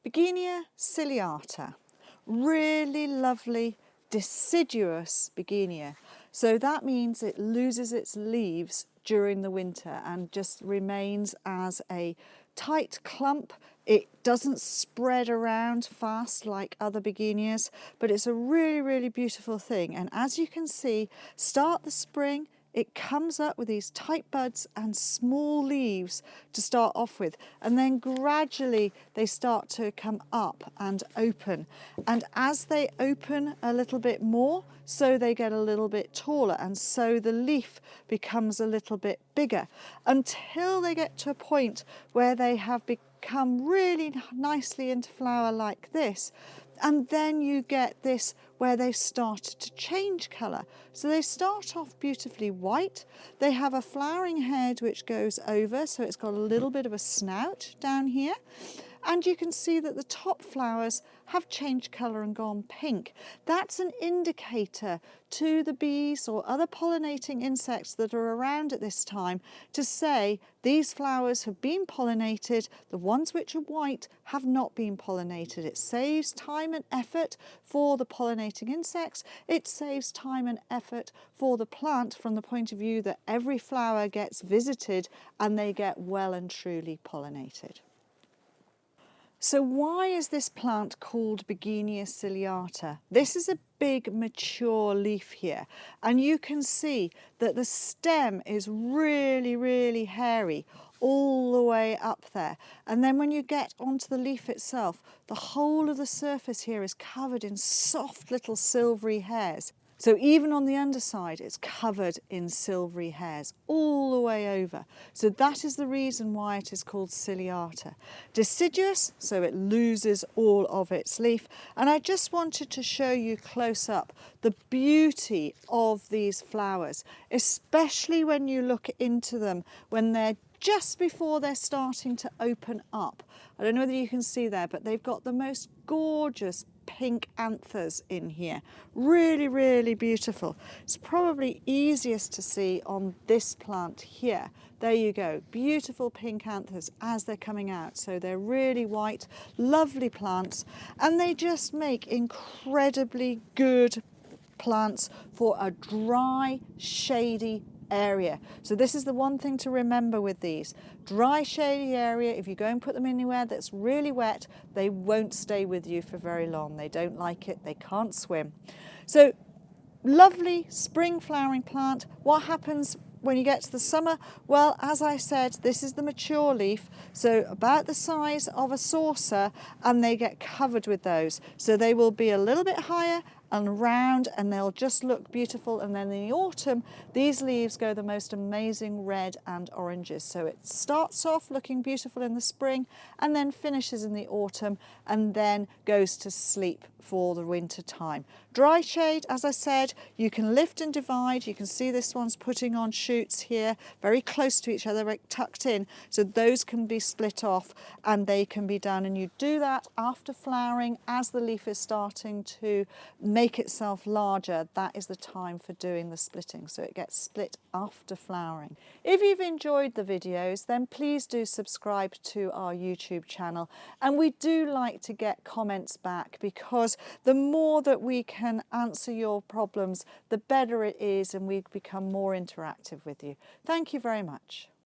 Bergenia ciliata, really lovely deciduous Bergenia. So that means it loses its leaves during the winter and just remains as a tight clump. It doesn't spread around fast like other Bergenias, but it's a really, really beautiful thing. And as you can see, start the spring, it comes up with these tight buds and small leaves to start off with, and then gradually they start to come up and open, and as they open a little bit more, so they get a little bit taller, and so the leaf becomes a little bit bigger until they get to a point where they have become really nicely into flower like this. And then you get this where they've started to change colour. So they start off beautifully white. They have a flowering head which goes over, so it's got a little bit of a snout down here. And you can see that the top flowers have changed colour and gone pink. That's an indicator to the bees or other pollinating insects that are around at this time to say these flowers have been pollinated, the ones which are white have not been pollinated. It saves time and effort for the pollinating insects. It saves time and effort for the plant from the point of view that every flower gets visited and they get well and truly pollinated. So why is this plant called Bergenia ciliata? This is a big mature leaf here, and you can see that the stem is really, really hairy all the way up there. And then when you get onto the leaf itself, the whole of the surface here is covered in soft little silvery hairs. So even on the underside, it's covered in silvery hairs all the way over. So that is the reason why it is called ciliata. Deciduous, so it loses all of its leaf. And I just wanted to show you close up the beauty of these flowers, especially when you look into them when they're just before they're starting to open up. I don't know whether you can see there, but they've got the most gorgeous pink anthers in here. Really, really beautiful. It's probably easiest to see on this plant here. There you go, beautiful pink anthers as they're coming out. So they're really white, lovely plants, and they just make incredibly good plants for a dry, shady area. So this is the one thing to remember with these. Dry, shady area, if you go and put them anywhere that's really wet, they won't stay with you for very long. They don't like it, they can't swim. So lovely spring flowering plant. What happens when you get to the summer? Well, as I said, this is the mature leaf, so about the size of a saucer, and they get covered with those. So they will be a little bit higher and round, and they'll just look beautiful. And then in the autumn, these leaves go the most amazing red and oranges. So it starts off looking beautiful in the spring and then finishes in the autumn and then goes to sleep for the winter time. Dry shade, as I said, you can lift and divide. You can see this one's putting on shoots here, very close to each other, very tucked in. So those can be split off and they can be done. And you do that after flowering as the leaf is starting to make itself larger. That is the time for doing the splitting. So it gets split after flowering. If you've enjoyed the videos, then please do subscribe to our YouTube channel. And we do like to get comments back, because the more that we can answer your problems, the better it is, and we become more interactive with you. Thank you very much.